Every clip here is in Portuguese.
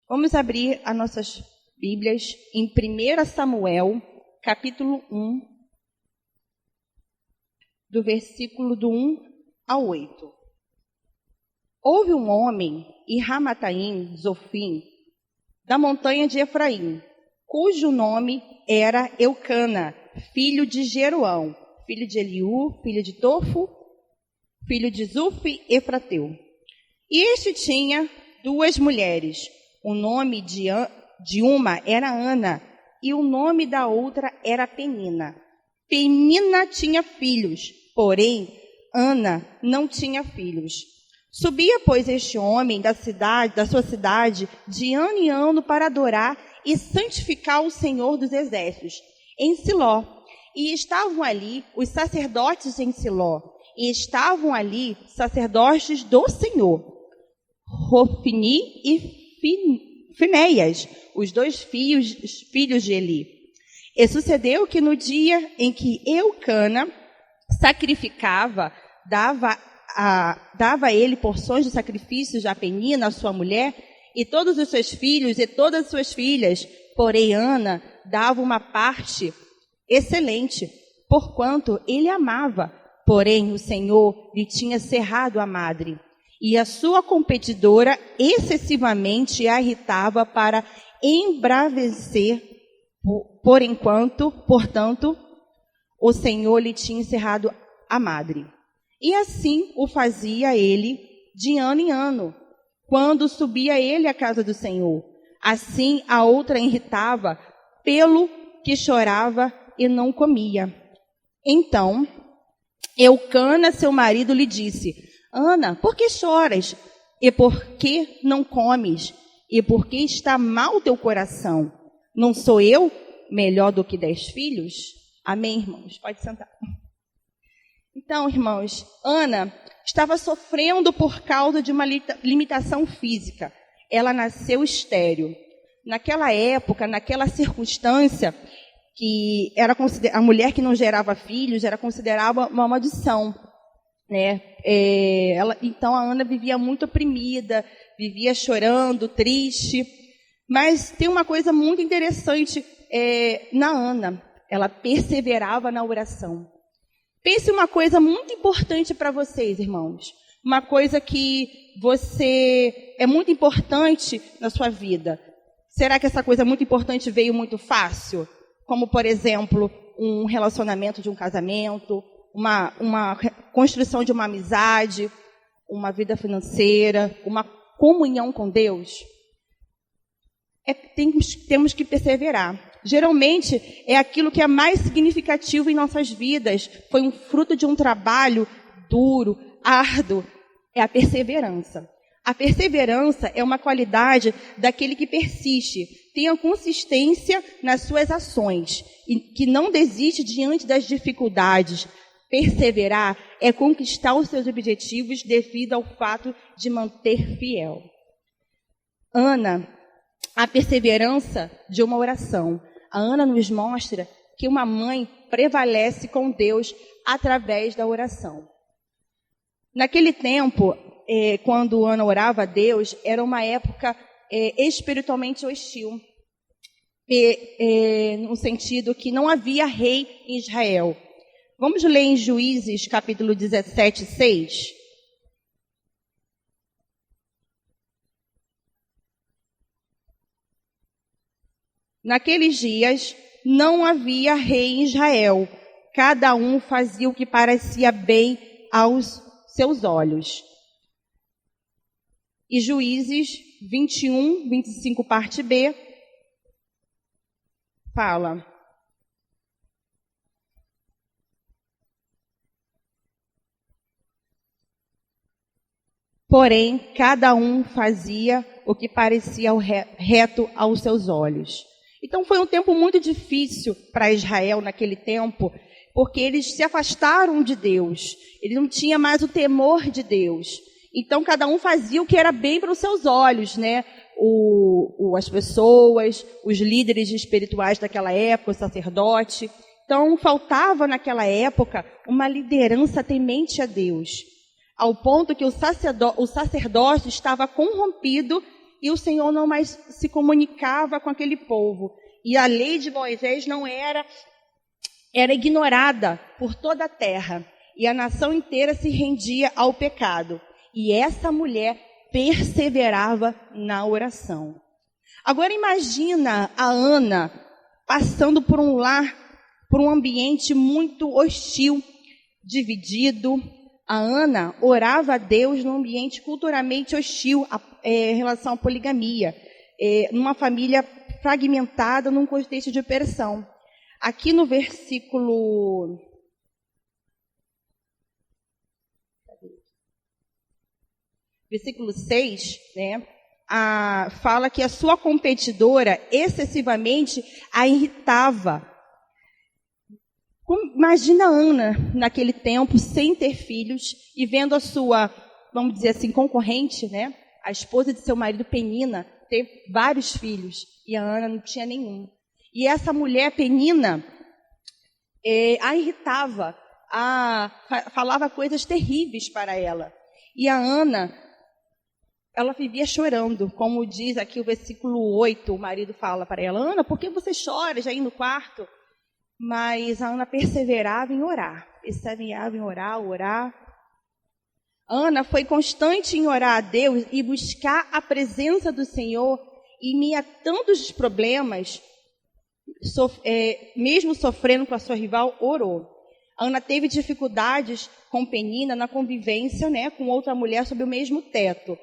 Vamos abrir as nossas Bíblias em 1 Samuel, capítulo 1, do versículo do 1 ao 8. Houve um homem em Ramataim, Zofim, da montanha de Efraim, cujo nome era Eucana, filho de Jeroão, filho de Eliú, filho de Tofo, filho de Zufi, Efrateu. E este tinha duas mulheres. O nome de uma era Ana e o nome da outra era Penina. Penina tinha filhos, porém Ana não tinha filhos. Subia, pois, este homem da sua cidade, de ano em ano para adorar e santificar o Senhor dos Exércitos, em Siló. E estavam ali os sacerdotes em Siló, e estavam ali sacerdotes do Senhor, Hofni e Finéias, os dois filhos de Eli. E sucedeu que no dia em que Eucana sacrificava, dava a ele porções de sacrifícios a Penina, a sua mulher, e todos os seus filhos e todas as suas filhas, porém Ana dava uma parte excelente, porquanto ele amava, porém o Senhor lhe tinha cerrado a madre. E a sua competidora excessivamente a irritava para embravecer, portanto, o Senhor lhe tinha encerrado a madre. E assim o fazia ele de ano em ano, quando subia ele à casa do Senhor. Assim a outra irritava, pelo que chorava e não comia. Então, Eucana, seu marido, lhe disse: Ana, por que choras? E por que não comes? E por que está mal teu coração? Não sou eu melhor do que 10 filhos? Amém, irmãos? Pode sentar. Então, irmãos, Ana estava sofrendo por causa de uma limitação física. Ela nasceu estéril. Naquela época, naquela circunstância, que era a mulher que não gerava filhos era considerada uma maldição, né? Então a Ana vivia muito oprimida, vivia chorando, triste. Mas tem uma coisa muito interessante na Ana: ela perseverava na oração. Pense uma coisa muito importante para vocês, irmãos. Uma coisa que é muito importante na sua vida. Será que essa coisa muito importante veio muito fácil? Como, por exemplo, um relacionamento de um casamento, uma construção de uma amizade, uma vida financeira, uma comunhão com Deus. Temos que perseverar. Geralmente, é aquilo que é mais significativo em nossas vidas. Foi um fruto de um trabalho duro, árduo. É a perseverança. A perseverança é uma qualidade daquele que persiste, tem a consistência nas suas ações e que não desiste diante das dificuldades. Perseverar é conquistar os seus objetivos devido ao fato de manter fiel. Ana, a perseverança de uma oração. A Ana nos mostra que uma mãe prevalece com Deus através da oração. Naquele tempo, quando Ana orava a Deus, era uma época espiritualmente hostil, no sentido que não havia rei em Israel. Vamos ler em Juízes, capítulo 17, 6. Naqueles dias não havia rei em Israel. Cada um fazia o que parecia bem aos seus olhos. E Juízes 21, 25, parte B, fala: porém, cada um fazia o que parecia reto aos seus olhos. Então foi um tempo muito difícil para Israel naquele tempo, porque eles se afastaram de Deus. Ele não tinha mais o temor de Deus. Então cada um fazia o que era bem para os seus olhos, né? As pessoas, os líderes espirituais daquela época, o sacerdote. Então faltava naquela época uma liderança temente a Deus, ao ponto que o sacerdócio estava corrompido e o Senhor não mais se comunicava com aquele povo. E a lei de Moisés não era ignorada por toda a terra. E a nação inteira se rendia ao pecado. E essa mulher perseverava na oração. Agora imagina a Ana passando por um lar, por um ambiente muito hostil, dividido. A Ana orava a Deus num ambiente culturalmente hostil em relação à poligamia, numa família fragmentada, num contexto de opressão. Aqui no versículo 6, né, fala que a sua competidora excessivamente a irritava. Imagina a Ana, naquele tempo, sem ter filhos, e vendo a sua, vamos dizer assim, concorrente, né, a esposa de seu marido, Penina, ter vários filhos, e a Ana não tinha nenhum. E essa mulher, Penina, a irritava, falava coisas terríveis para ela. E a Ana, ela vivia chorando, como diz aqui o versículo 8, o marido fala para ela: Ana, por que você chora já aí no quarto? Mas a Ana perseverava em orar. Orar. Ana foi constante em orar a Deus e buscar a presença do Senhor, e em meio a tantos problemas, mesmo sofrendo com a sua rival, orou. A Ana teve dificuldades com Penina na convivência, né, com outra mulher sob o mesmo teto.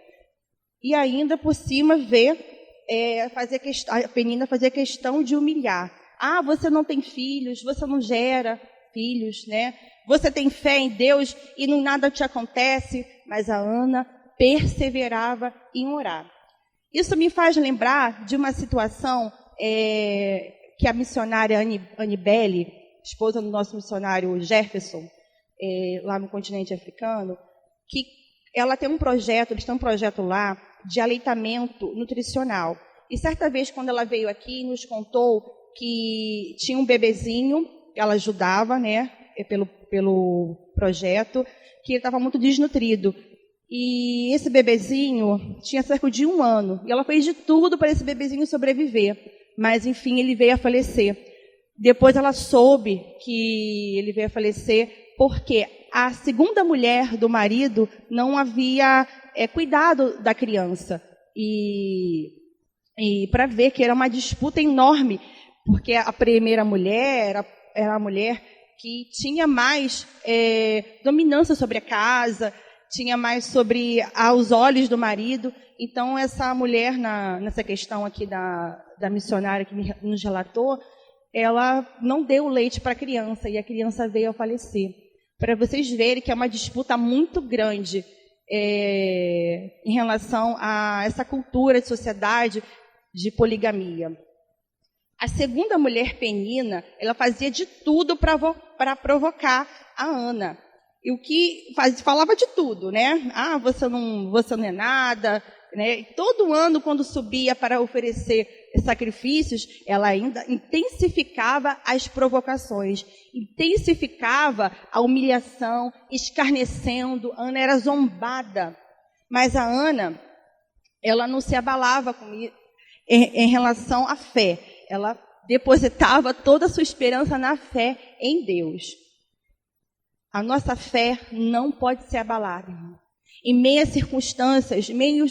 E ainda por cima a Penina fazia questão de humilhar. Você não tem filhos, você não gera filhos, né? Você tem fé em Deus e nada te acontece. Mas a Ana perseverava em orar. Isso me faz lembrar de uma situação que a missionária Anibele, esposa do nosso missionário Jefferson, lá no continente africano, que ela tem um projeto, eles têm um projeto lá de aleitamento nutricional. E certa vez, quando ela veio aqui, nos contou que tinha um bebezinho, ela ajudava, né, pelo projeto, que ele estava muito desnutrido. E esse bebezinho tinha cerca de 1 ano. E ela fez de tudo para esse bebezinho sobreviver. Mas, enfim, ele veio a falecer. Depois ela soube que ele veio a falecer porque a segunda mulher do marido não havia cuidado da criança. E para ver que era uma disputa enorme, porque a primeira mulher era a mulher que tinha mais dominância sobre a casa, tinha mais sobre aos olhos do marido. Então, essa mulher, nessa questão aqui da missionária que nos relatou, ela não deu leite para a criança, e a criança veio a falecer. Para vocês verem que é uma disputa muito grande em relação a essa cultura de sociedade de poligamia. A segunda mulher, Penina, ela fazia de tudo para provocar a Ana. E o que falava de tudo, né? Você não é nada, né? E todo ano, quando subia para oferecer sacrifícios, ela ainda intensificava as provocações, intensificava a humilhação, escarnecendo. Ana era zombada. Mas a Ana, ela não se abalava em relação à fé. Ela depositava toda a sua esperança na fé em Deus. A nossa fé não pode ser abalada, irmão. Em meio às circunstâncias, em meio a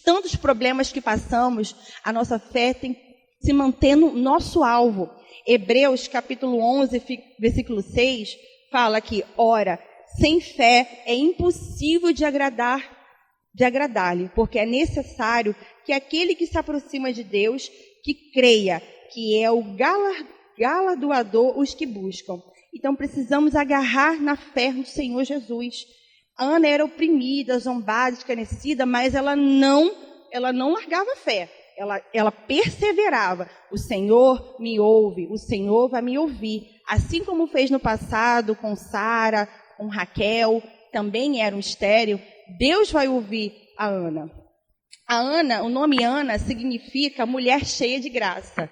tantos problemas que passamos, a nossa fé tem que se manter no nosso alvo. Hebreus, capítulo 11, versículo 6, fala que, ora, sem fé é impossível de agradar-lhe, porque é necessário que aquele que se aproxima de Deus, que creia que é o galardoador os que buscam. Então, precisamos agarrar na fé do Senhor Jesus. Ana era oprimida, zombada, escarnecida, mas ela não largava a fé. Ela perseverava. O Senhor me ouve, o Senhor vai me ouvir. Assim como fez no passado com Sara, com Raquel, também era um estéril, Deus vai ouvir a Ana. A Ana, o nome Ana significa mulher cheia de graça.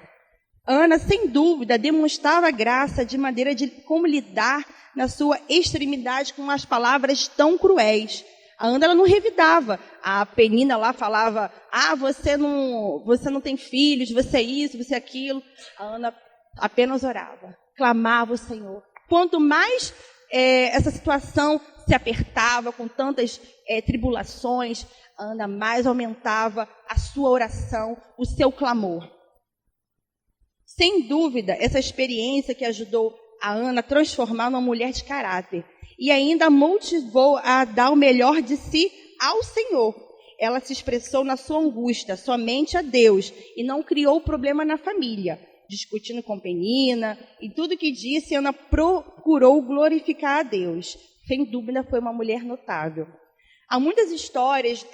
Ana, sem dúvida, demonstrava graça de maneira de como lidar na sua extremidade com as palavras tão cruéis. A Ana, ela não revidava. A Penina lá falava, você não tem filhos, você é isso, você é aquilo. A Ana apenas orava, clamava ao Senhor. Quanto mais essa situação se apertava com tantas tribulações, a Ana mais aumentava a sua oração, o seu clamor. Sem dúvida, essa experiência que ajudou a Ana a transformar numa mulher de caráter e ainda a motivou a dar o melhor de si ao Senhor. Ela se expressou na sua angústia somente a Deus e não criou problema na família, discutindo com Penina, e tudo que disse, Ana procurou glorificar a Deus. Sem dúvida, foi uma mulher notável. Há muitas histórias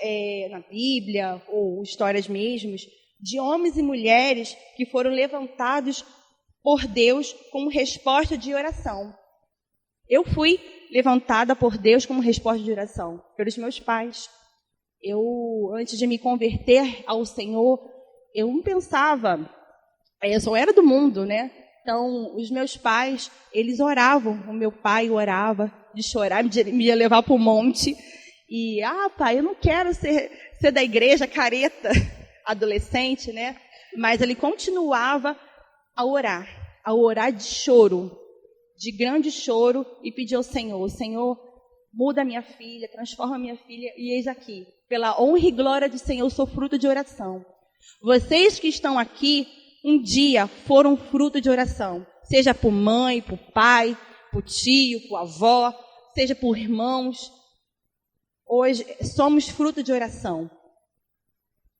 na Bíblia, ou histórias mesmo, de homens e mulheres que foram levantados por Deus como resposta de oração. Eu fui levantada por Deus como resposta de oração, pelos meus pais. Antes de me converter ao Senhor, eu não pensava, eu só era do mundo, né? Então, os meus pais, eles oravam, o meu pai orava de chorar, me ia levar para o monte, e, pai, eu não quero ser da igreja, careta, adolescente, né? Mas ele continuava a orar de choro, de grande choro, e pedir ao Senhor, Senhor, muda minha filha, transforma minha filha, e eis aqui, pela honra e glória do Senhor, eu sou fruto de oração. Vocês que estão aqui, um dia foram fruto de oração, seja por mãe, por pai, por tio, por avó, seja por irmãos. Hoje somos fruto de oração.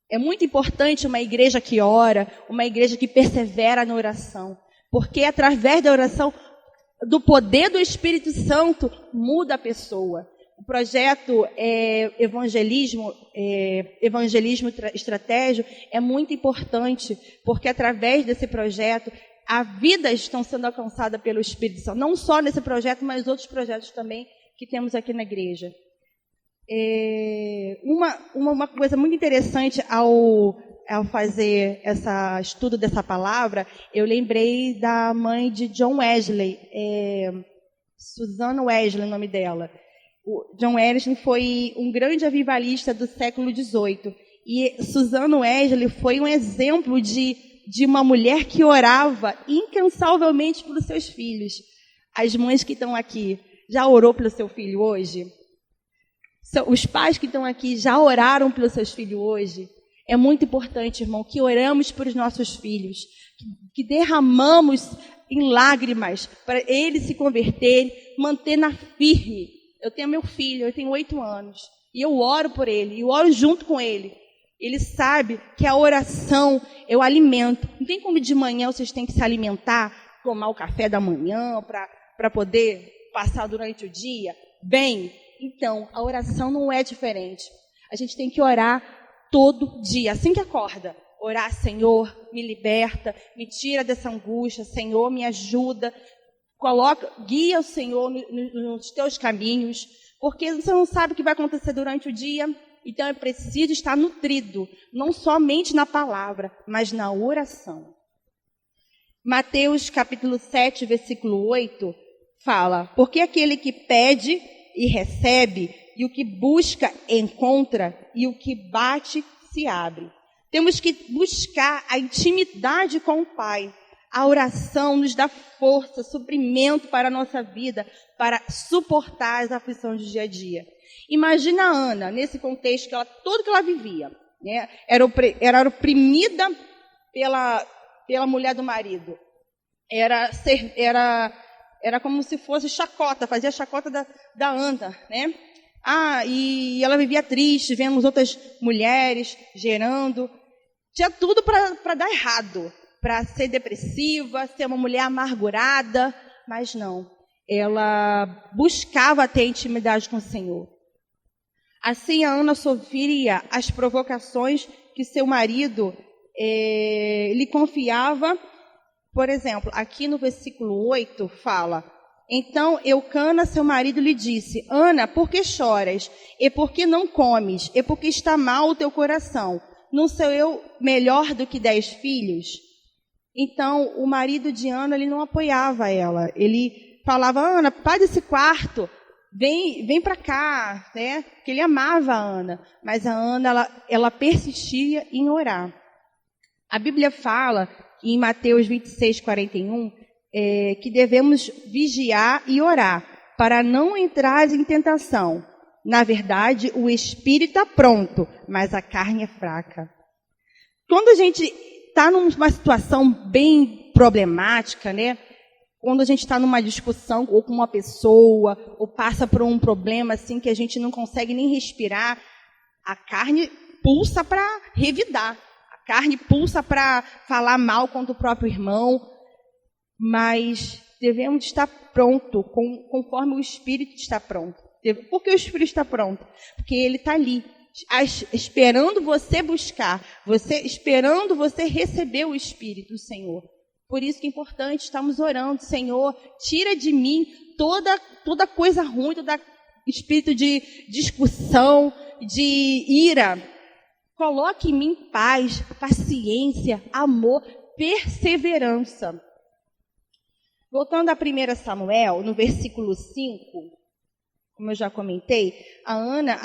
É muito importante uma igreja que ora, uma igreja que persevera na oração, porque através da oração, do poder do Espírito Santo, muda a pessoa. O projeto Evangelismo Estratégico é muito importante, porque através desse projeto, vidas estão sendo alcançadas pelo Espírito Santo. Não só nesse projeto, mas outros projetos também que temos aqui na igreja. Uma coisa muito interessante ao fazer esse estudo dessa palavra, eu lembrei da mãe de John Wesley, Susana Wesley, o nome dela. O John Wesley foi um grande avivalista do século XVIII. E Susana Wesley foi um exemplo de uma mulher que orava incansavelmente pelos seus filhos. As mães que estão aqui, já orou pelo seu filho hoje? Os pais que estão aqui já oraram pelos seus filhos hoje? É muito importante, irmão, que oramos pelos nossos filhos, que derramamos em lágrimas para eles se converterem, manter na firme. Eu tenho meu filho, eu tenho 8 anos, e eu oro por ele, e eu oro junto com ele. Ele sabe que a oração é o alimento. Não tem como de manhã vocês têm que se alimentar, tomar o café da manhã para poder passar durante o dia? Bem, então, a oração não é diferente. A gente tem que orar todo dia, assim que acorda. Orar, Senhor, me liberta, me tira dessa angústia, Senhor, me ajuda. Guia o Senhor nos teus caminhos, porque você não sabe o que vai acontecer durante o dia. Então é preciso estar nutrido, não somente na palavra, mas na oração. Mateus capítulo 7, versículo 8, fala: porque aquele que pede e recebe, e o que busca encontra, e o que bate se abre. Temos que buscar a intimidade com o Pai. A oração nos dá força, suprimento para a nossa vida, para suportar as aflições do dia a dia. Imagina a Ana, nesse contexto, tudo que ela vivia, né? Era oprimida pela mulher do marido. Era como se fosse chacota, fazia chacota da Ana, né? E ela vivia triste, vendo as outras mulheres gerando. Tinha tudo para dar errado, para ser depressiva, ser uma mulher amargurada, mas não. Ela buscava ter intimidade com o Senhor. Assim, a Ana sofria as provocações que seu marido lhe confiava. Por exemplo, aqui no versículo 8 fala: então Eucana, seu marido, lhe disse: Ana, por que choras? E por que não comes? E por que está mal o teu coração? Não sou eu melhor do que 10 filhos? Então, o marido de Ana, ele não apoiava ela. Ele falava: Ana, pai desse quarto, vem para cá, né? Que ele amava a Ana, mas a Ana, ela persistia em orar. A Bíblia fala, em Mateus 26, 41, que devemos vigiar e orar, para não entrar em tentação. Na verdade, o espírito está pronto, mas a carne é fraca. Quando a gente está numa situação bem problemática, né? Quando a gente está numa discussão ou com uma pessoa, ou passa por um problema assim que a gente não consegue nem respirar, a carne pulsa para revidar. A carne pulsa para falar mal contra o próprio irmão. Mas devemos estar pronto, conforme o Espírito está pronto. Por que o Espírito está pronto? Porque ele está ali, esperando você buscar, esperando você receber o Espírito do Senhor. Por isso que é importante, estamos orando, Senhor, tira de mim toda coisa ruim, todo espírito de discussão, de ira. Coloque em mim paz, paciência, amor, perseverança. Voltando a 1 Samuel, no versículo 5, como eu já comentei, a Ana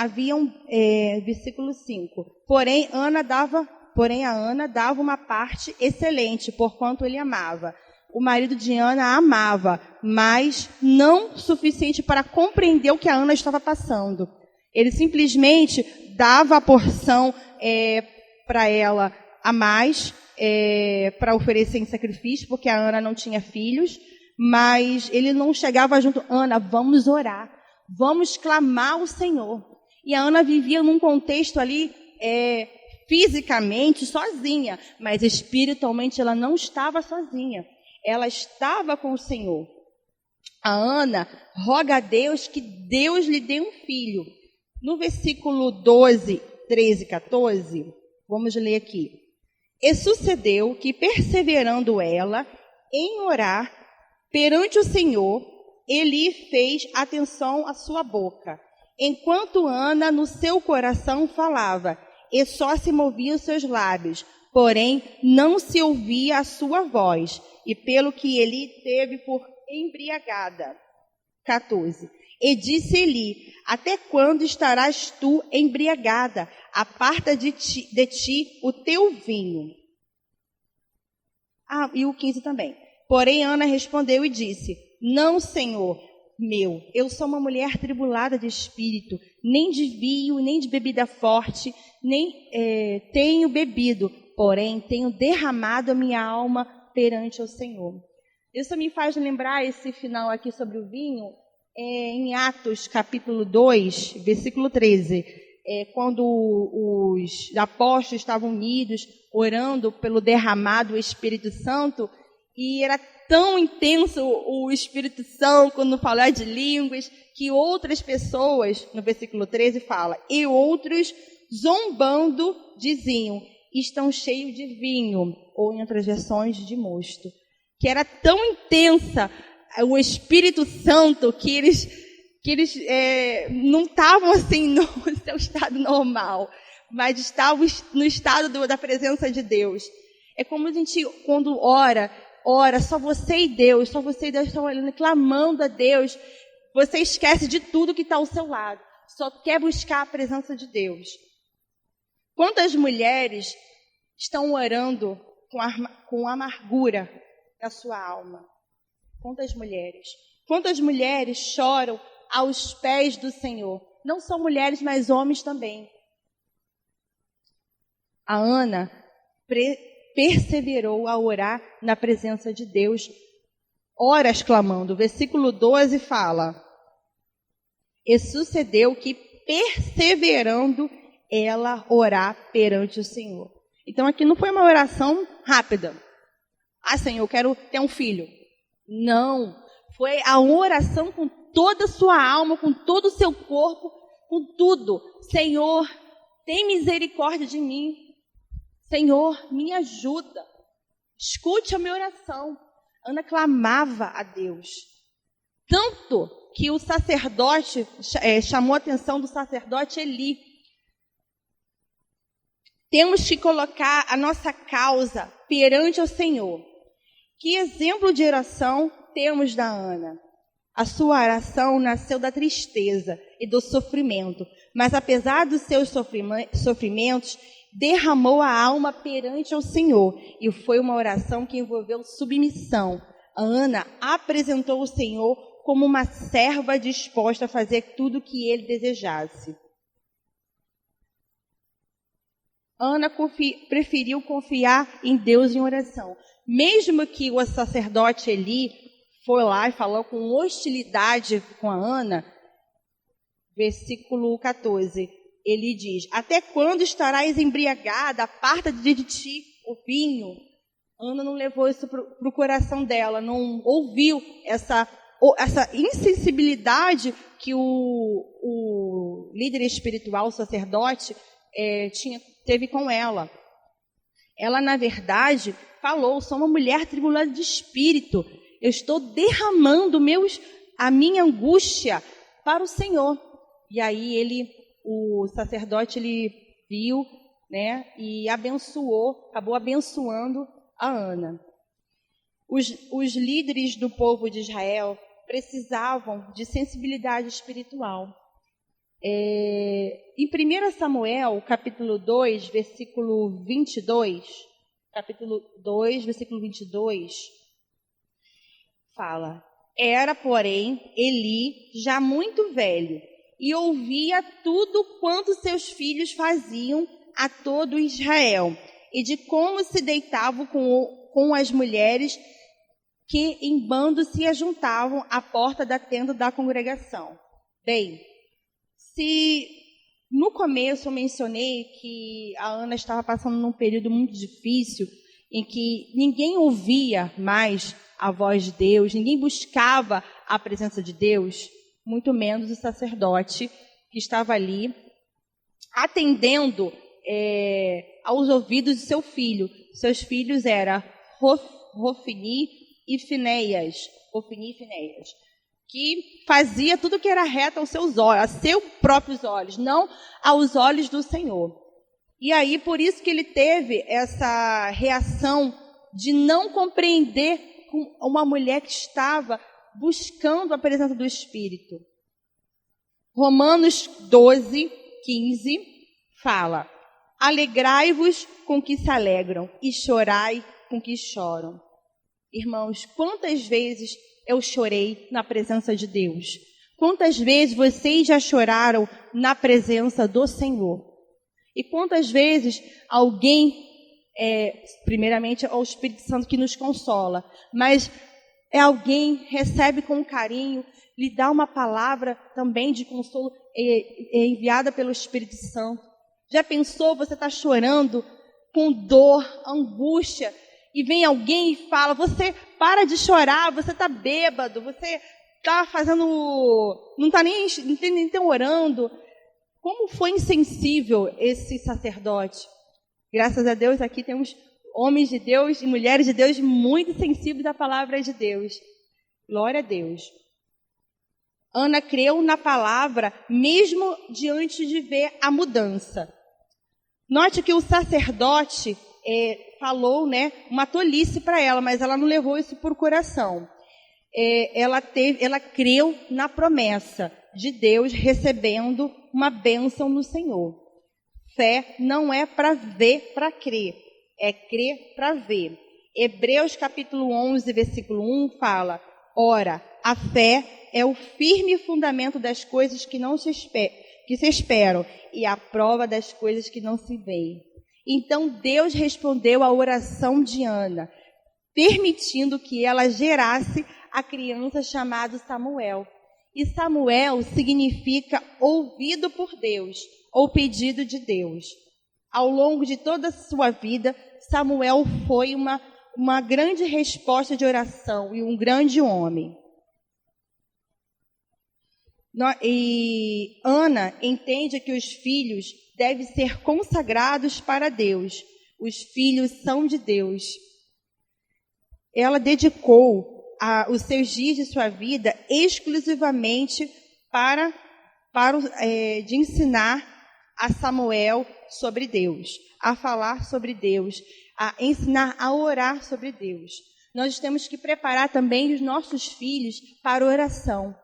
versículo 5, porém a Ana dava uma parte excelente, porquanto ele amava. O marido de Ana a amava, mas não suficiente para compreender o que a Ana estava passando. Ele simplesmente dava a porção para ela a mais, para oferecer em sacrifício, porque a Ana não tinha filhos, mas ele não chegava junto, Ana, vamos orar, vamos clamar ao Senhor. E a Ana vivia num contexto ali, fisicamente sozinha, mas espiritualmente ela não estava sozinha. Ela estava com o Senhor. A Ana roga a Deus que Deus lhe dê um filho. No versículo 12, 13 e 14, vamos ler aqui. E sucedeu que, perseverando ela em orar perante o Senhor, ele fez atenção à sua boca, enquanto Ana no seu coração falava, e só se moviam os seus lábios, porém não se ouvia a sua voz, e pelo que ele teve por embriagada. 14. E disse-lhe, até quando estarás tu embriagada? Aparta de ti o teu vinho. E o 15 também. Porém Ana respondeu e disse, não, Senhor meu, eu sou uma mulher tribulada de espírito, nem de vinho, nem de bebida forte, nem tenho bebido, porém tenho derramado a minha alma perante o Senhor. Isso me faz lembrar esse final aqui sobre o vinho, em Atos capítulo 2, versículo 13, quando os apóstolos estavam unidos, orando pelo derramado do Espírito Santo, e era tão intenso o Espírito Santo quando falar de línguas, que outras pessoas, no versículo 13 fala, e outros zombando diziam, estão cheios de vinho, ou em outras versões de mosto. Que era tão intensa o Espírito Santo que eles não estavam assim no seu estado normal, mas estavam no estado da presença de Deus. É como a gente, quando ora, só você e Deus estão olhando, clamando a Deus, você esquece de tudo que está ao seu lado, só quer buscar a presença de Deus. Quantas mulheres estão orando com amargura na sua alma? Quantas mulheres choram aos pés do Senhor? Não só mulheres, mas homens também. A Ana perseverou a orar na presença de Deus, horas clamando. O versículo 12 fala, e sucedeu que, perseverando, ela orar perante o Senhor. Então aqui não foi uma oração rápida. Senhor, eu quero ter um filho. Não, foi a oração com toda a sua alma, com todo o seu corpo, com tudo. Senhor, tem misericórdia de mim. Senhor, me ajuda. Escute a minha oração. Ana clamava a Deus. Tanto que o sacerdote, chamou a atenção do sacerdote Eli. Temos que colocar a nossa causa perante o Senhor. Que exemplo de oração temos da Ana? A sua oração nasceu da tristeza e do sofrimento, mas apesar dos seus sofrimentos, derramou a alma perante ao Senhor. E foi uma oração que envolveu submissão. A Ana apresentou o Senhor como uma serva disposta a fazer tudo o que ele desejasse. Ana preferiu confiar em Deus em oração. Mesmo que o sacerdote Eli foi lá e falou com hostilidade com a Ana, versículo 14, ele diz: até quando estarás embriagada? Aparta de ti o vinho. Ana não levou isso para o coração dela, não ouviu essa insensibilidade que o líder espiritual, o sacerdote, teve com ela. Ela, na verdade, falou: sou uma mulher tribulada de espírito, eu estou derramando a minha angústia para o Senhor. E aí o sacerdote, ele viu, né, e acabou abençoando a Ana. Os líderes do povo de Israel precisavam de sensibilidade espiritual. Em 1 Samuel, capítulo 2, versículo 22, fala: era, porém, Eli já muito velho, e ouvia tudo quanto seus filhos faziam a todo Israel, e de como se deitavam com as mulheres que em bando se ajuntavam à porta da tenda da congregação. Bem, se no começo eu mencionei que a Ana estava passando num período muito difícil, em que ninguém ouvia mais a voz de Deus, ninguém buscava a presença de Deus, muito menos o sacerdote que estava ali atendendo aos ouvidos de seu filho. Seus filhos eram Hofni e Finéias, que fazia tudo que era reto aos seus olhos, a seus próprios olhos, não aos olhos do Senhor. E aí, por isso que ele teve essa reação de não compreender uma mulher que estava buscando a presença do Espírito. Romanos 12, 15, fala: alegrai-vos com que se alegram e chorai com que choram. Irmãos, quantas vezes eu chorei na presença de Deus? Quantas vezes vocês já choraram na presença do Senhor? E quantas vezes alguém, primeiramente é o Espírito Santo que nos consola, mas alguém recebe com carinho, lhe dá uma palavra também de consolo enviada pelo Espírito Santo. Já pensou, você está chorando com dor, angústia, e vem alguém e fala: você para de chorar, você está bêbado, você está não está nem orando. Como foi insensível esse sacerdote? Graças a Deus aqui temos homens de Deus e mulheres de Deus muito sensíveis à palavra de Deus. Glória a Deus. Ana creu na palavra mesmo diante de ver a mudança. Note que o sacerdote falou, né, uma tolice para ela, mas ela não levou isso por coração. Ela creu na promessa de Deus, recebendo uma bênção no Senhor. Fé não é para ver, para crer, é crer para ver. Hebreus capítulo 11, versículo 1 fala: ora, a fé é o firme fundamento das coisas que se esperam e a prova das coisas que não se veem. Então Deus respondeu à oração de Ana, permitindo que ela gerasse a criança chamada Samuel. E Samuel significa ouvido por Deus, ou pedido de Deus. Ao longo de toda a sua vida, Samuel foi uma grande resposta de oração e um grande homem. E Ana entende que os filhos devem ser consagrados para Deus. Os filhos são de Deus. Ela dedicou os seus dias de sua vida exclusivamente de ensinar a Samuel sobre Deus, a falar sobre Deus, a ensinar a orar sobre Deus. Nós temos que preparar também os nossos filhos para a oração,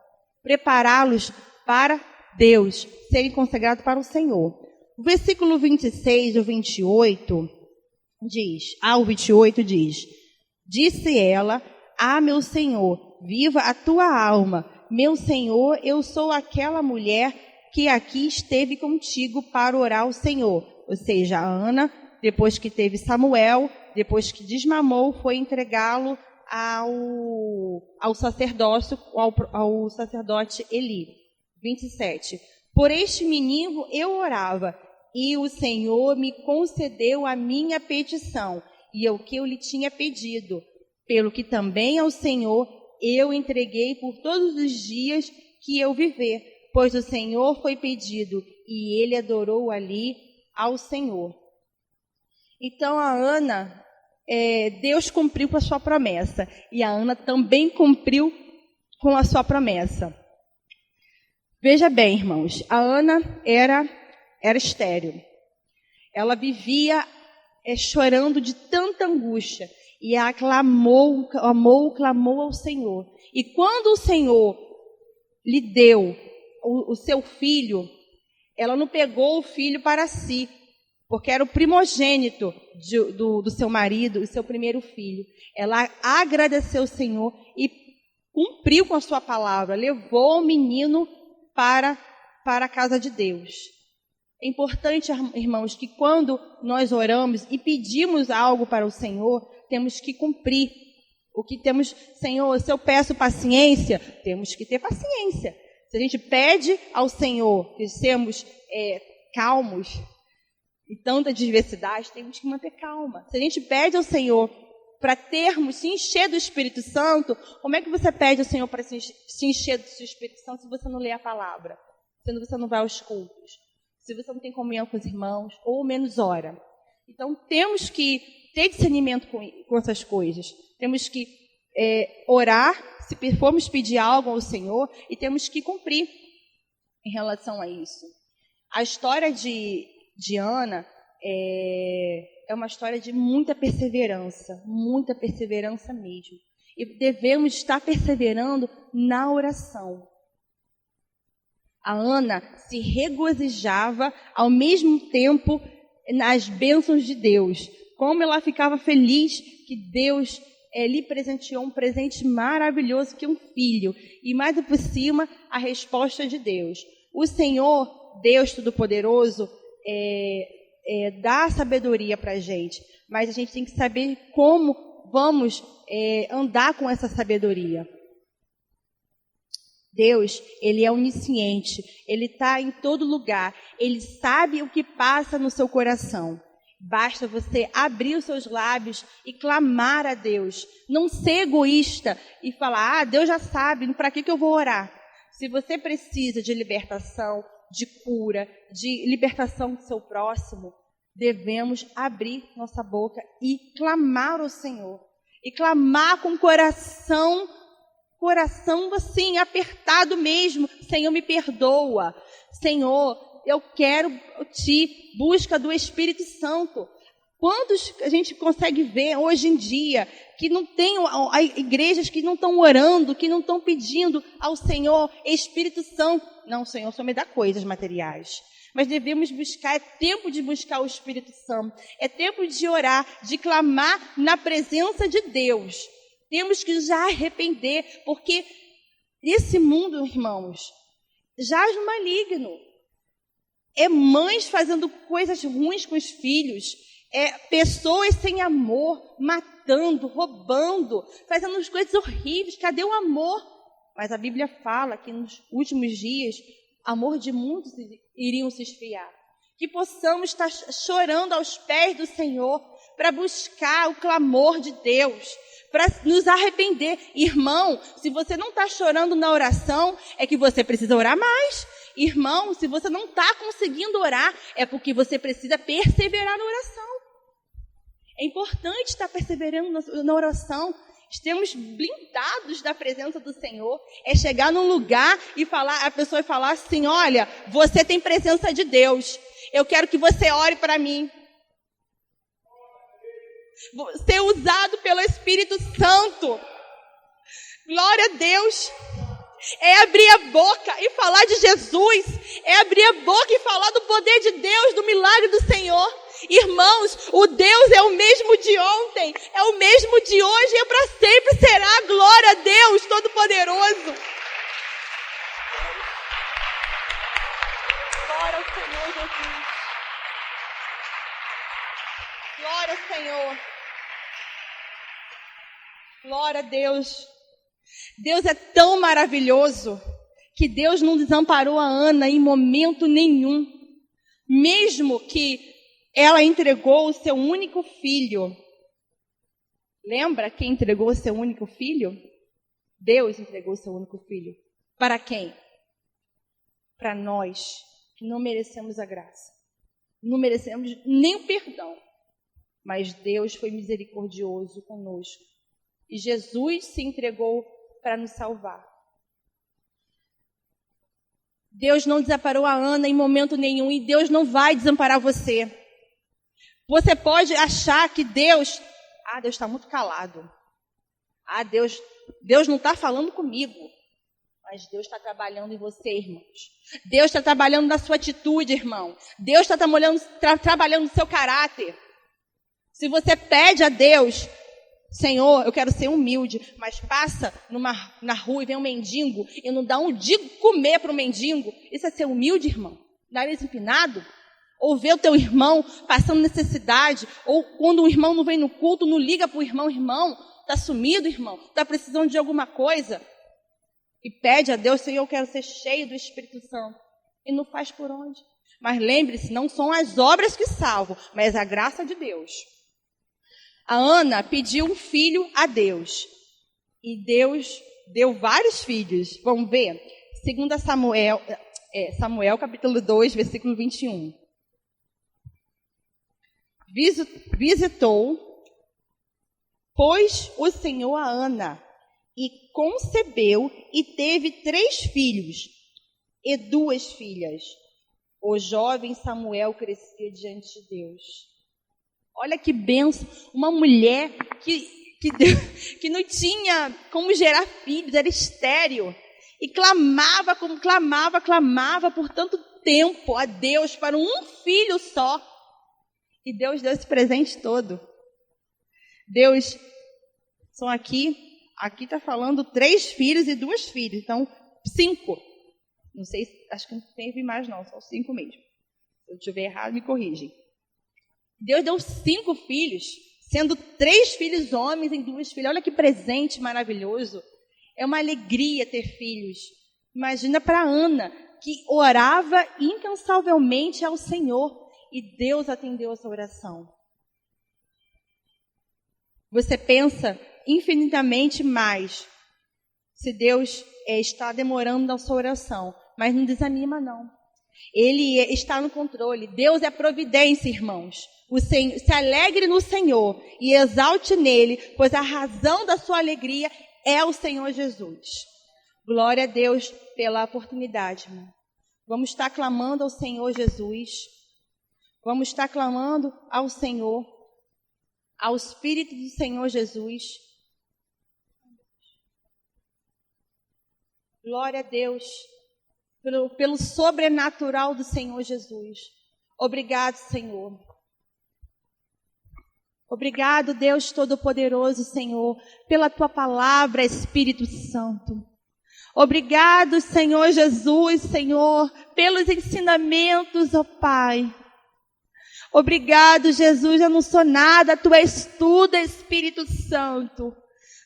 prepará-los para Deus, serem consagrados para o Senhor. O versículo 26 e 28 diz: Disse ela: meu Senhor, viva a tua alma. Meu Senhor, eu sou aquela mulher que aqui esteve contigo para orar ao Senhor. Ou seja, a Ana, depois que teve Samuel, depois que desmamou, foi entregá-lo ao sacerdócio, ao sacerdote Eli. 27. Por este menino eu orava, e o Senhor me concedeu a minha petição, e o que eu lhe tinha pedido, pelo que também ao Senhor eu entreguei por todos os dias que eu viver, pois o Senhor foi pedido, e ele adorou ali ao Senhor. Então a Ana, Deus cumpriu com a sua promessa, e a Ana também cumpriu com a sua promessa. Veja bem, irmãos, a Ana era estéril. Ela vivia chorando de tanta angústia, e ela clamou ao Senhor. E quando o Senhor lhe deu o seu filho, ela não pegou o filho para si, porque era o primogênito do seu marido, o seu primeiro filho. Ela agradeceu ao Senhor e cumpriu com a sua palavra, levou o menino para a casa de Deus. É importante, irmãos, que quando nós oramos e pedimos algo para o Senhor, temos que cumprir. O que temos, Senhor, se eu peço paciência, temos que ter paciência. Se a gente pede ao Senhor que sermos calmos em tanta diversidade, temos que manter calma. Se a gente pede ao Senhor para se encher do Espírito Santo, como é que você pede ao Senhor para se encher do seu Espírito Santo se você não lê a palavra? Se você não vai aos cultos? Se você não tem comunhão com os irmãos, ou menos ora. Então, temos que ter discernimento com essas coisas. Temos que orar, se formos pedir algo ao Senhor, e temos que cumprir em relação a isso. A história de Ana é uma história de muita perseverança mesmo. E devemos estar perseverando na oração. A Ana se regozijava ao mesmo tempo nas bênçãos de Deus. Como ela ficava feliz que Deus lhe presenteou um presente maravilhoso que é um filho. E mais por cima, a resposta de Deus. O Senhor, Deus Todo-Poderoso, dá sabedoria para a gente. Mas a gente tem que saber como vamos andar com essa sabedoria. Deus, Ele é onisciente, Ele está em todo lugar, Ele sabe o que passa no seu coração. Basta você abrir os seus lábios e clamar a Deus. Não ser egoísta e falar, Deus já sabe, para que eu vou orar? Se você precisa de libertação, de cura, de libertação do seu próximo, devemos abrir nossa boca e clamar ao Senhor. E clamar com coração assim, apertado mesmo. Senhor, me perdoa. Senhor, eu quero busca do Espírito Santo. Quantos a gente consegue ver hoje em dia que não tem igrejas que não estão orando, que não estão pedindo ao Senhor Espírito Santo? Não, Senhor, só me dá coisas materiais. Mas devemos buscar, é tempo de buscar o Espírito Santo. É tempo de orar, de clamar na presença de Deus. Temos que já arrepender, porque esse mundo, irmãos, jaz no maligno. É mães fazendo coisas ruins com os filhos, pessoas sem amor, matando, roubando, fazendo coisas horríveis. Cadê o amor? Mas a Bíblia fala que nos últimos dias, amor de muitos iriam se esfriar. Que possamos estar chorando aos pés do Senhor para buscar o clamor de Deus, para nos arrepender. Irmão, se você não está chorando na oração, é que você precisa orar mais. Irmão, se você não está conseguindo orar, é porque você precisa perseverar na oração. É importante estar perseverando na oração. Estamos blindados da presença do Senhor. É chegar num lugar e a pessoa falar assim, olha, você tem presença de Deus. Eu quero que você ore para mim. ser usado pelo Espírito Santo. Glória a Deus. É abrir a boca e falar de Jesus. É abrir a boca e falar do poder de Deus, do milagre do Senhor. Irmãos, o Deus é o mesmo de ontem, é o mesmo de hoje e para sempre será. Glória a Deus Todo-Poderoso. Glória ao Senhor Jesus. Glória ao Senhor. Glória a Deus. Deus é tão maravilhoso que Deus não desamparou a Ana em momento nenhum. Mesmo que ela entregou o seu único filho. Lembra quem entregou o seu único filho? Deus entregou o seu único filho. Para quem? Para nós, que não merecemos a graça. Não merecemos nem o perdão. Mas Deus foi misericordioso conosco. E Jesus se entregou para nos salvar. Deus não desamparou a Ana em momento nenhum. E Deus não vai desamparar você. Você pode achar que Deus está muito calado. Deus não está falando comigo. Mas Deus está trabalhando em você, irmãos. Deus está trabalhando na sua atitude, irmão. Deus está trabalhando no seu caráter. Se você pede a Deus, Senhor, eu quero ser humilde, mas passa na rua e vem um mendigo e não dá um dia comer para o mendigo. Isso é ser humilde, irmão? Nariz empinado? Ou ver o teu irmão passando necessidade, ou quando um irmão não vem no culto, não liga para o irmão, está sumido, irmão, está precisando de alguma coisa, e pede a Deus, Senhor, eu quero ser cheio do Espírito Santo, e não faz por onde. Mas lembre-se, não são as obras que salvam, mas a graça de Deus. A Ana pediu um filho a Deus, e Deus deu vários filhos. Vamos ver? 2 Samuel capítulo 2, versículo 21. Visitou, pois, o Senhor a Ana, e concebeu e teve 3 filhos e 2 filhas. O jovem Samuel crescia diante de Deus. Olha que bênção, uma mulher que não tinha como gerar filhos, era estéril. E clamava por tanto tempo a Deus para um filho só. E Deus deu esse presente todo. Deus, são aqui está falando 3 filhos e 2 filhas, então 5. Não sei, acho que não teve mais não, só 5 mesmo. Se eu estiver errado, me corrigem. Deus deu 5 filhos, sendo 3 filhos homens e 2 filhas. Olha que presente maravilhoso. É uma alegria ter filhos. Imagina para Ana, que orava incansavelmente ao Senhor. E Deus atendeu essa oração. Você pensa infinitamente mais se Deus está demorando na sua oração. Mas não desanima, não. Ele está no controle. Deus é providência, irmãos. O Senhor, se alegre no Senhor e exalte nele, pois a razão da sua alegria é o Senhor Jesus. Glória a Deus pela oportunidade, irmão. Vamos estar clamando ao Senhor Jesus. Vamos estar clamando ao Senhor, ao Espírito do Senhor Jesus. Glória a Deus pelo sobrenatural do Senhor Jesus. Obrigado, Senhor. Obrigado, Deus Todo-Poderoso, Senhor, pela Tua palavra, Espírito Santo. Obrigado, Senhor Jesus, Senhor, pelos ensinamentos, ó Pai. Obrigado, Jesus, eu não sou nada, Tu és tudo, Espírito Santo.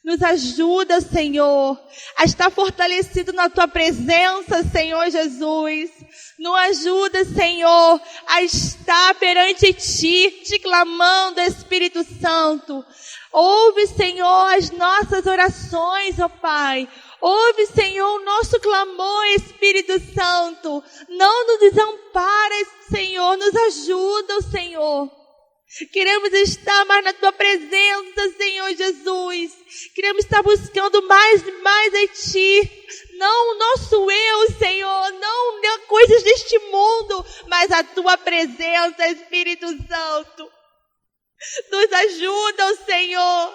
Nos ajuda, Senhor, a estar fortalecido na Tua presença, Senhor Jesus. Nos ajuda, Senhor, a estar perante Ti, Te clamando, Espírito Santo. Ouve, Senhor, as nossas orações, ó Pai. Ouve, Senhor, o nosso clamor, Espírito Santo. Não nos desampara, Senhor, nos ajuda, Senhor. Queremos estar mais na Tua presença, Senhor Jesus. Queremos estar buscando mais e mais em Ti. Não o nosso eu, Senhor, não coisas deste mundo, mas a Tua presença, Espírito Santo. Nos ajuda, Senhor,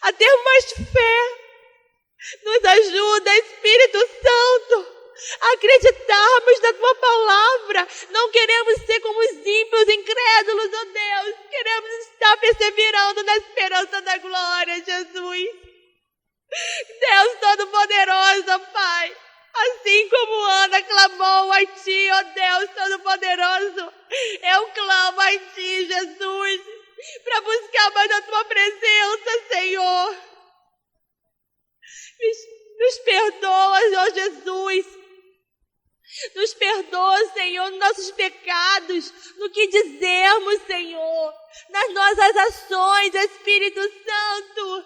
a ter mais fé. Nos ajuda, Espírito Santo, a acreditarmos na Tua palavra. Não queremos ser como os ímpios incrédulos, ó Deus. Queremos estar perseverando na esperança da glória, Jesus. Deus Todo-Poderoso, ó Pai. Assim como Ana clamou a Ti, ó Deus Todo-Poderoso, eu clamo a Ti, Jesus, para buscar mais a Tua presença, Senhor. Nos perdoa, ó Jesus. Nos perdoa, Senhor, nos nossos pecados, no que dizermos, Senhor, nas nossas ações, Espírito Santo.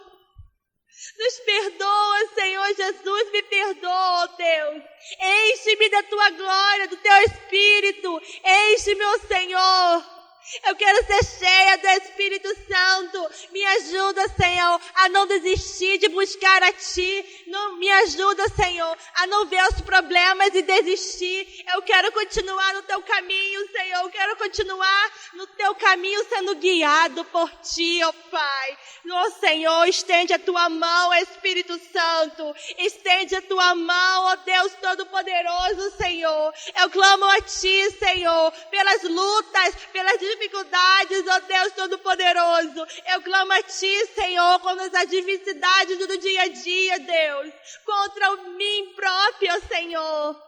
Nos perdoa, Senhor Jesus, me perdoa, ó Deus. Enche-me da Tua glória, do Teu Espírito. Enche-me, ó Senhor. Eu quero ser cheia do Espírito Santo. Me ajuda, Senhor, a não desistir de buscar a Ti. Me ajuda, Senhor, a não ver os problemas e desistir. Eu quero continuar no Teu caminho, Senhor. Eu quero continuar no Teu caminho sendo guiado por Ti, ó Pai. Ó Senhor, estende a Tua mão, Espírito Santo. Estende a Tua mão, ó Deus Todo-Poderoso, Senhor. Eu clamo a Ti, Senhor, pelas lutas, pelas dificuldades, ó Deus Todo-Poderoso. Eu clamo a Ti, Senhor, contra as adversidades do dia a dia, Deus. Contra mim próprio, Senhor.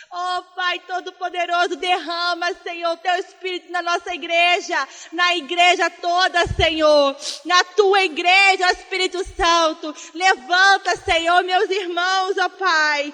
Ó Pai Todo-Poderoso, derrama, Senhor, Teu Espírito na nossa igreja, na igreja toda, Senhor. Na Tua igreja, ó Espírito Santo. Levanta, Senhor, meus irmãos, ó Pai.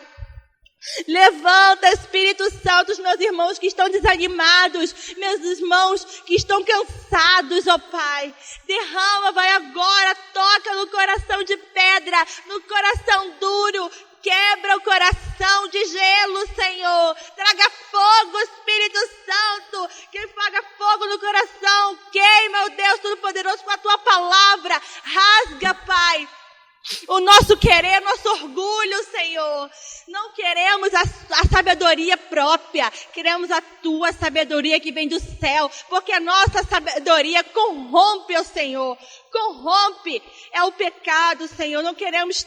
Levanta, Espírito Santo, os meus irmãos que estão desanimados, meus irmãos que estão cansados, ó Pai. Derrama, vai agora, toca no coração de pedra, no coração duro. Quebra o coração de gelo, Senhor. Traga fogo, Espírito Santo. Que faga fogo no coração. Queima, ó Deus Todo-Poderoso, com a Tua palavra. Rasga, Pai, o nosso querer, nosso orgulho, Senhor. Não queremos a sabedoria própria. Queremos a Tua sabedoria que vem do céu. Porque a nossa sabedoria corrompe, ó Senhor. Corrompe. É o pecado, Senhor. Não queremos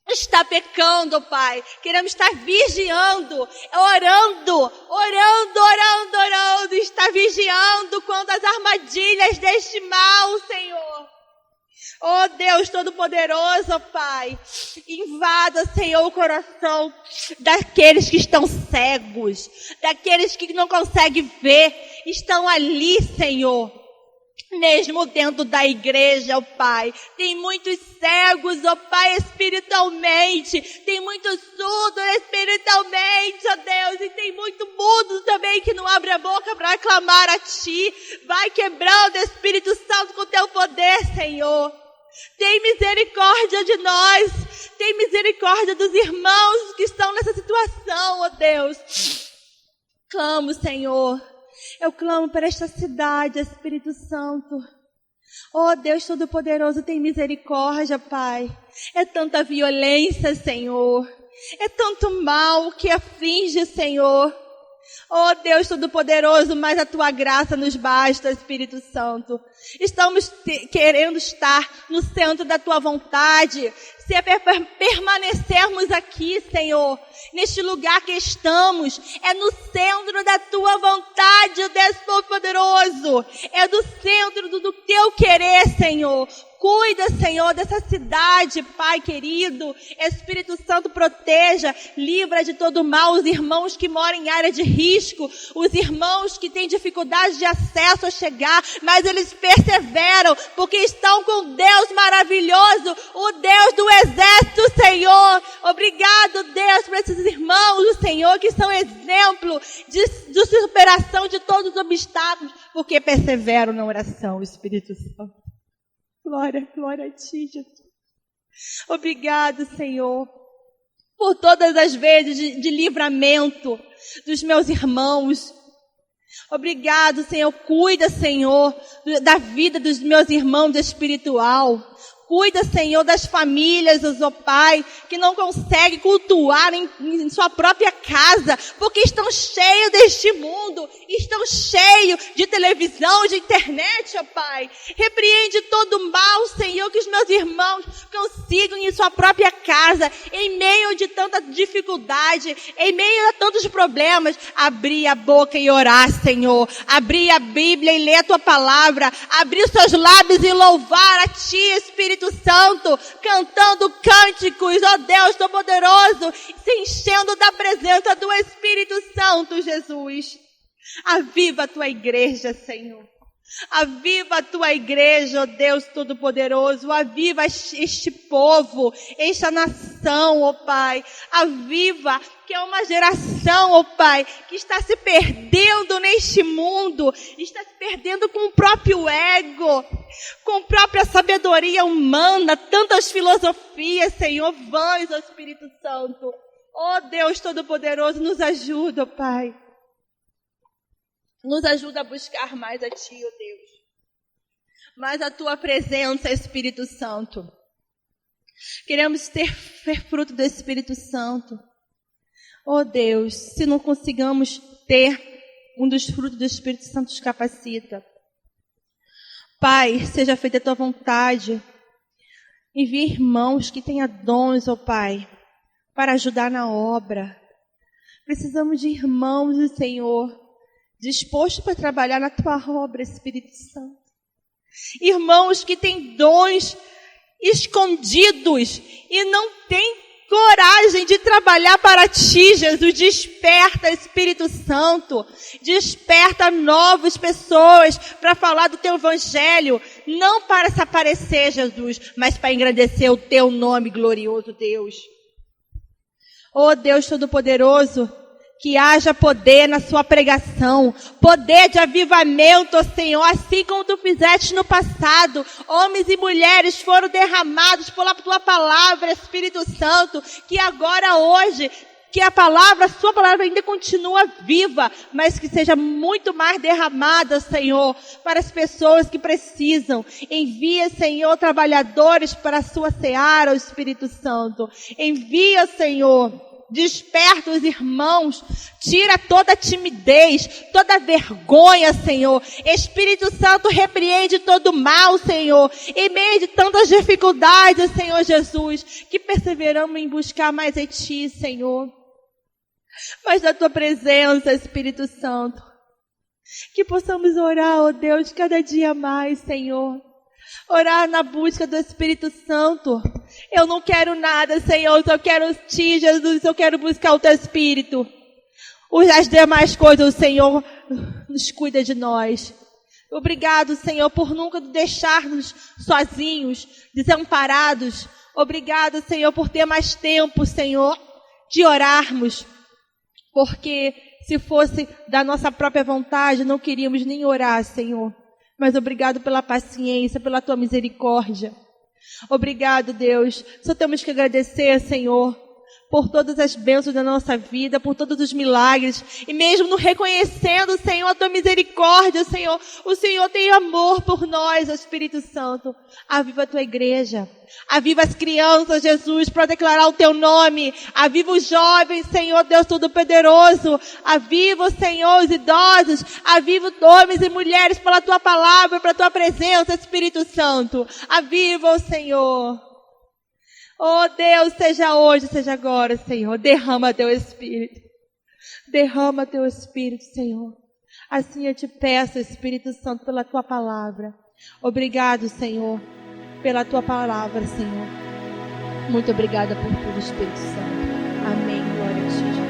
estar pecando, Pai. Queremos estar vigiando, orando. Estar vigiando contra as armadilhas deste mal, Senhor. Oh Deus Todo-Poderoso, Pai, invada, Senhor, o coração daqueles que estão cegos, daqueles que não conseguem ver, estão ali, Senhor, mesmo dentro da igreja, ó Pai. Tem muitos cegos, ó Pai, espiritualmente, tem muitos surdos espiritualmente, ó Deus, e tem muito mudo também que não abre a boca para clamar a Ti. Vai quebrando, Espírito Santo, com Teu poder, Senhor. Tem misericórdia de nós. Tem misericórdia dos irmãos que estão nessa situação, ó Deus. Clamo, Senhor. Eu clamo para esta cidade, Espírito Santo. Oh Deus Todo-Poderoso, tem misericórdia, Pai. É tanta violência, Senhor. É tanto mal que aflige, Senhor. Oh Deus Todo-Poderoso, mas a Tua graça nos basta, Espírito Santo. Estamos querendo estar no centro da Tua vontade. Se permanecermos aqui, Senhor, neste lugar que estamos, é no centro da Tua vontade, Deus Todo-Poderoso. É do centro do Teu querer, Senhor. Cuida, Senhor, dessa cidade, Pai querido. Espírito Santo, proteja, livra de todo mal os irmãos que moram em área de risco, os irmãos que têm dificuldade de acesso a chegar, mas eles perseveram, porque estão com Deus maravilhoso, o Deus do exército, Senhor. Obrigado, Deus, por esses irmãos do Senhor que são exemplo de superação de todos os obstáculos, porque perseveram na oração, Espírito Santo. Glória a Ti, Jesus. Obrigado, Senhor, por todas as vezes de livramento dos meus irmãos. Obrigado, Senhor. Cuida, Senhor, da vida dos meus irmãos espiritual. Cuida, Senhor, das famílias, ó Pai, que não conseguem cultuar em sua própria casa, porque estão cheios deste mundo, estão cheios de televisão, de internet, ó Pai. Repreende todo o mal, Senhor, que os meus irmãos consigam em sua própria casa, em meio de tanta dificuldade, em meio a tantos problemas, abrir a boca e orar, Senhor. Abrir a Bíblia e ler a Tua palavra, abrir os seus lábios e louvar a Ti, Espírito Santo, cantando cânticos, ó Deus Todo-Poderoso, se enchendo da presença do Espírito Santo, Jesus. Aviva a Tua igreja, Senhor. Aviva a Tua igreja, ó Deus Todo-Poderoso. Aviva este povo, esta nação, ó Pai. Aviva, que é uma geração, ó Pai, que está se perdendo neste mundo, está se perdendo com o próprio ego, com a própria sabedoria humana, tantas filosofias, Senhor, vãs, ó Espírito Santo. Ó Deus Todo-Poderoso, nos ajuda, ó Pai. Nos ajuda a buscar mais a Ti, ó Deus. Mais a Tua presença, Espírito Santo. Queremos ter fruto do Espírito Santo. Oh Deus, se não consigamos ter um dos frutos do Espírito Santo, nos capacita. Pai, seja feita a Tua vontade. Envie irmãos que tenham dons, oh Pai, para ajudar na obra. Precisamos de irmãos, Senhor, dispostos para trabalhar na Tua obra, Espírito Santo. Irmãos que têm dons escondidos e não têm coragem de trabalhar para Ti, Jesus. Desperta, Espírito Santo. Desperta novas pessoas para falar do Teu Evangelho. Não para se aparecer, Jesus, mas para engrandecer o Teu nome, glorioso Deus. Oh Deus Todo-Poderoso, que haja poder na sua pregação, poder de avivamento, Senhor, assim como Tu fizeste no passado. Homens e mulheres foram derramados pela Tua palavra, Espírito Santo, que agora, hoje, que a Sua palavra ainda continua viva, mas que seja muito mais derramada, Senhor, para as pessoas que precisam. Envia, Senhor, trabalhadores para a Sua seara, o Espírito Santo. Envia, Senhor, desperta os irmãos, tira toda a timidez, toda a vergonha, Senhor. Espírito Santo, repreende todo o mal, Senhor. Em meio de tantas dificuldades, Senhor Jesus, que perseveramos em buscar mais em Ti, Senhor. Mais da Tua presença, Espírito Santo. Que possamos orar, ó Deus, cada dia mais, Senhor. Orar na busca do Espírito Santo. Eu não quero nada, Senhor, só quero Ti, Jesus, eu quero buscar o Teu Espírito. As demais coisas, o Senhor nos cuida de nós. Obrigado, Senhor, por nunca deixar-nos sozinhos, desamparados. Obrigado, Senhor, por ter mais tempo, Senhor, de orarmos. Porque se fosse da nossa própria vontade, não queríamos nem orar, Senhor. Mas obrigado pela paciência, pela Tua misericórdia. Obrigado, Deus. Só temos que agradecer, Senhor, por todas as bênçãos da nossa vida, por todos os milagres. E mesmo no reconhecendo, Senhor, a Tua misericórdia, Senhor, o Senhor tem amor por nós, Espírito Santo. Aviva a Tua igreja. Aviva as crianças, Jesus, para declarar o Teu nome. Aviva os jovens, Senhor, Deus Todo-Poderoso. Aviva, Senhor, os idosos. Aviva homens e mulheres pela Tua palavra, pela Tua presença, Espírito Santo. Aviva, Senhor. Oh Deus, seja hoje, seja agora, Senhor. Derrama Teu Espírito. Derrama Teu Espírito, Senhor. Assim eu te peço, Espírito Santo, pela Tua palavra. Obrigado, Senhor, pela Tua palavra, Senhor. Muito obrigada por tudo, Espírito Santo. Amém. Glória a Ti, Jesus.